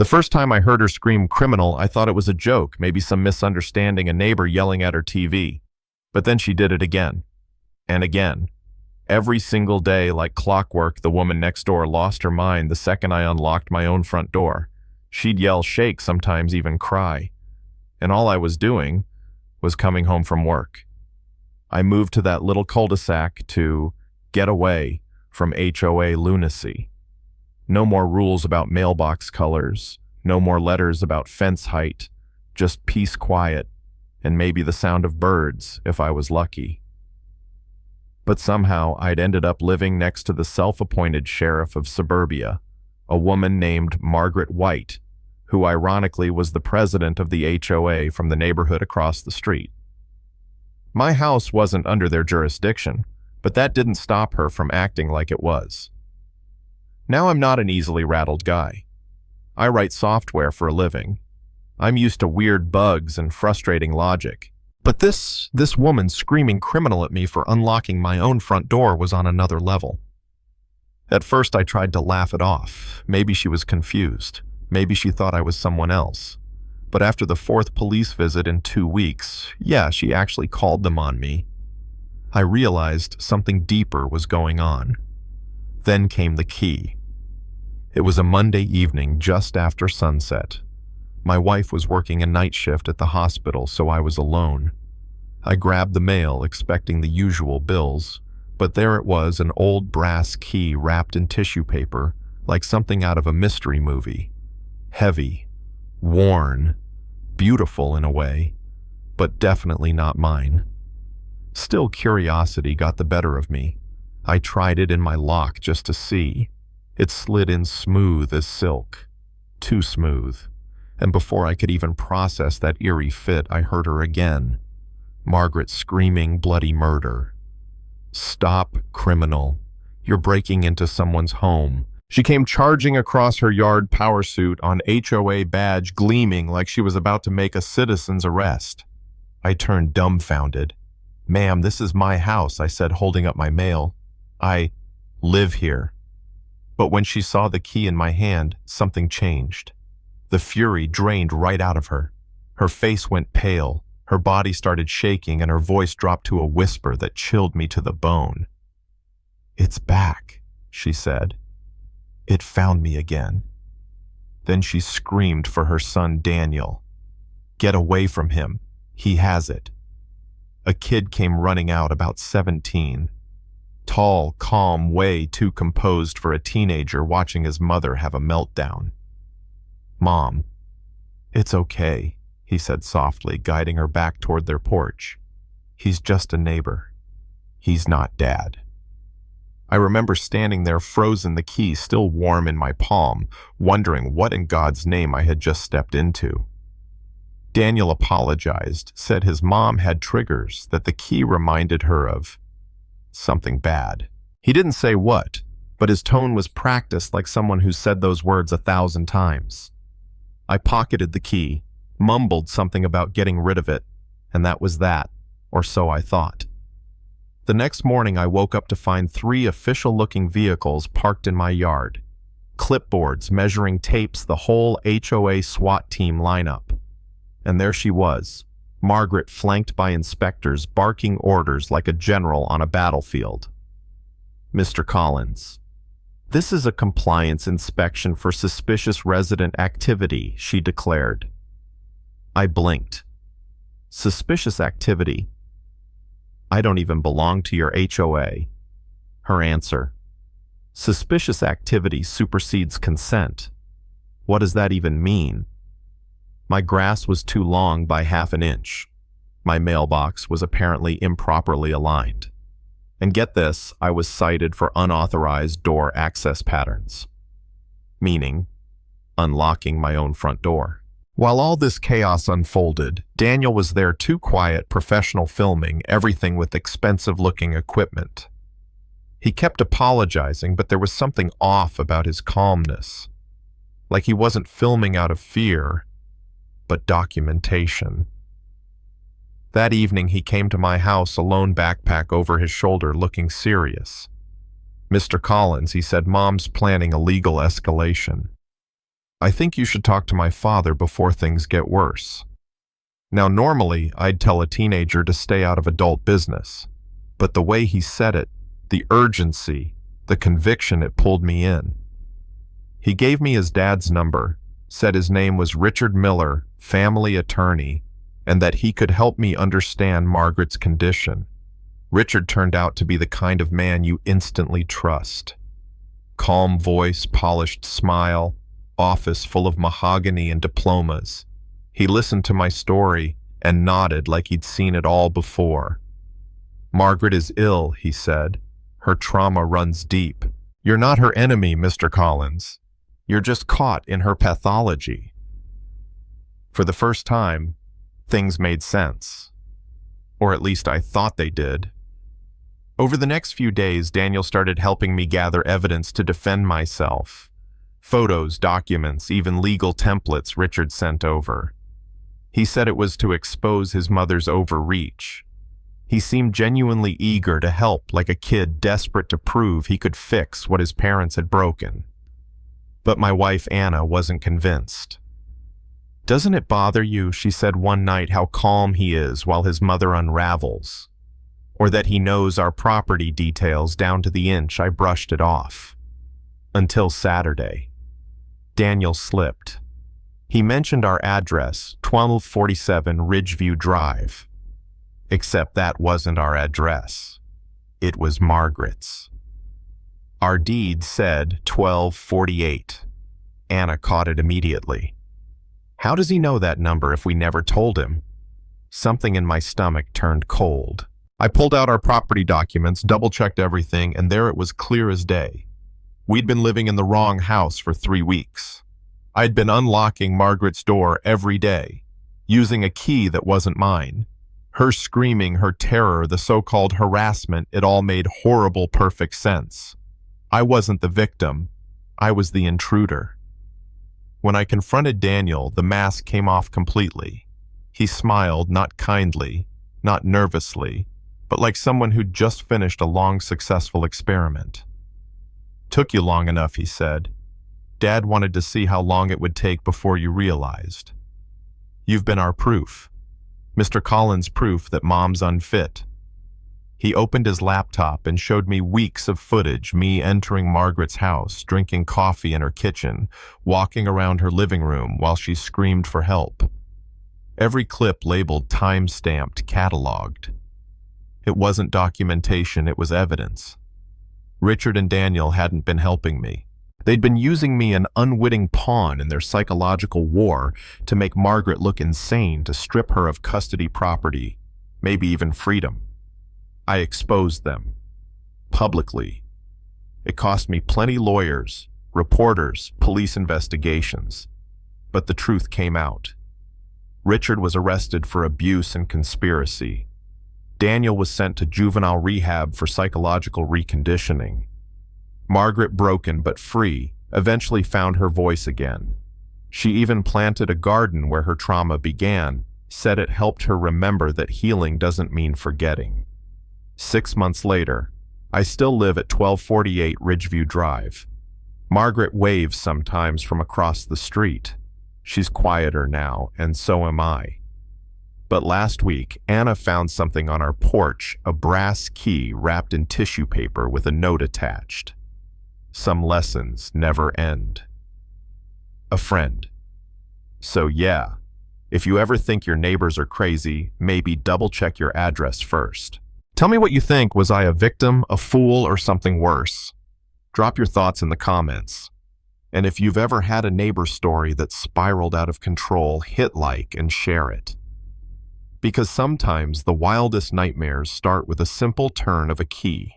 The first time I heard her scream criminal, I thought it was a joke, maybe some misunderstanding, a neighbor yelling at her TV. But then she did it again. And again. Every single day, like clockwork, the woman next door lost her mind the second I unlocked my own front door. She'd yell, shake, sometimes even cry. And all I was doing was coming home from work. I moved to that little cul-de-sac to get away from HOA lunacy. No more rules about mailbox colors, no more letters about fence height, just peace, quiet, and maybe the sound of birds if I was lucky. But somehow I'd ended up living next to the self-appointed sheriff of suburbia, a woman named Margaret White, who ironically was the president of the HOA from the neighborhood across the street. My house wasn't under their jurisdiction, but that didn't stop her from acting like it was. Now I'm not an easily rattled guy. I write software for a living. I'm used to weird bugs and frustrating logic. But this woman screaming criminal at me for unlocking my own front door was on another level. At first I tried to laugh it off. Maybe she was confused. Maybe she thought I was someone else. But after the 4th police visit in 2 weeks, yeah, she actually called them on me. I realized something deeper was going on. Then came the key. It was a Monday evening just after sunset. My wife was working a night shift at the hospital, so I was alone. I grabbed the mail, expecting the usual bills, but there it was, an old brass key wrapped in tissue paper, like something out of a mystery movie. Heavy, worn, beautiful in a way, but definitely not mine. Still, curiosity got the better of me. I tried it in my lock just to see. It slid in smooth as silk. Too smooth. And before I could even process that eerie fit, I heard her again. Margaret screaming bloody murder. Stop, criminal. You're breaking into someone's home. She came charging across her yard, power suit on HOA badge gleaming like she was about to make a citizen's arrest. I turned dumbfounded. Ma'am, this is my house, I said, holding up my mail. I live here. But when she saw the key in my hand, something changed. The fury drained right out of her. Her face went pale, her body started shaking, and her voice dropped to a whisper that chilled me to the bone. It's back, she said. It found me again. Then she screamed for her son Daniel. Get away from him. He has it. A kid came running out, about 17. Tall, calm, way too composed for a teenager watching his mother have a meltdown. Mom, it's okay, he said softly, guiding her back toward their porch. He's just a neighbor. He's not Dad. I remember standing there, frozen, the key still warm in my palm, wondering what in God's name I had just stepped into. Daniel apologized, said his mom had triggers, that the key reminded her of something bad. He didn't say what, but his tone was practiced, like someone who said those words 1,000 times. I pocketed the key, mumbled something about getting rid of it, and that was that, or so I thought. The next morning I woke up to find 3 official-looking vehicles parked in my yard. Clipboards measuring tapes, the whole HOA SWAT team lineup. And there she was, Margaret, flanked by inspectors, barking orders like a general on a battlefield. Mr. Collins, this is a compliance inspection for suspicious resident activity, she declared. I blinked. Suspicious activity? I don't even belong to your HOA. Her answer. Suspicious activity supersedes consent. What does that even mean? My grass was too long by ½ an inch. My mailbox was apparently improperly aligned. And get this, I was cited for unauthorized door access patterns. Meaning, unlocking my own front door. While all this chaos unfolded, Daniel was there, too quiet, professional, filming everything with expensive-looking equipment. He kept apologizing, but there was something off about his calmness. Like he wasn't filming out of fear, but documentation. That evening he came to my house, a lone backpack over his shoulder, looking serious. Mr. Collins, he said, Mom's planning a legal escalation. I think you should talk to my father before things get worse. Now, normally, I'd tell a teenager to stay out of adult business, but the way he said it, the urgency, the conviction, it pulled me in. He gave me his dad's number, said his name was Richard Miller, family attorney, and that he could help me understand Margaret's condition. Richard turned out to be the kind of man you instantly trust. Calm voice, polished smile, office full of mahogany and diplomas. He listened to my story and nodded like he'd seen it all before. Margaret is ill, he said. Her trauma runs deep. You're not her enemy, Mr. Collins. You're just caught in her pathology. For the first time, things made sense. Or at least I thought they did. Over the next few days, Daniel started helping me gather evidence to defend myself. Photos, documents, even legal templates Richard sent over. He said it was to expose his mother's overreach. He seemed genuinely eager to help, like a kid desperate to prove he could fix what his parents had broken. But my wife Anna wasn't convinced. "Doesn't it bother you," she said one night, "how calm he is while his mother unravels? Or that he knows our property details down to the inch?" I brushed it off. Until Saturday. Daniel slipped. He mentioned our address, 1247 Ridgeview Drive. Except that wasn't our address. It was Margaret's. Our deed said 1248. Anna caught it immediately. How does he know that number if we never told him? Something in my stomach turned cold. I pulled out our property documents, double-checked everything, and there it was clear as day. We'd been living in the wrong house for 3 weeks. I'd been unlocking Margaret's door every day, using a key that wasn't mine. Her screaming, her terror, the so-called harassment, it all made horrible, perfect sense. I wasn't the victim. I was the intruder. When I confronted Daniel, the mask came off completely. He smiled, not kindly, not nervously, but like someone who'd just finished a long, successful experiment. "Took you long enough," he said. "Dad wanted to see how long it would take before you realized. You've been our proof. Mr. Collins' proof that Mom's unfit." He opened his laptop and showed me weeks of footage, me entering Margaret's house, drinking coffee in her kitchen, walking around her living room while she screamed for help. Every clip labeled time-stamped, cataloged. It wasn't documentation, it was evidence. Richard and Daniel hadn't been helping me. They'd been using me, an unwitting pawn in their psychological war, to make Margaret look insane, to strip her of custody, property, maybe even freedom. I exposed them. Publicly. It cost me plenty lawyers, reporters, police investigations. But the truth came out. Richard was arrested for abuse and conspiracy. Daniel was sent to juvenile rehab for psychological reconditioning. Margaret, broken but free, eventually found her voice again. She even planted a garden where her trauma began, said it helped her remember that healing doesn't mean forgetting. 6 months later, I still live at 1248 Ridgeview Drive. Margaret waves sometimes from across the street. She's quieter now, and so am I. But last week, Anna found something on our porch, a brass key wrapped in tissue paper with a note attached. Some lessons never end. A friend. So yeah, if you ever think your neighbors are crazy, maybe double-check your address first. Tell me what you think. Was I a victim, a fool, or something worse? Drop your thoughts in the comments. And if you've ever had a neighbor story that spiraled out of control, hit like and share it. Because sometimes the wildest nightmares start with a simple turn of a key.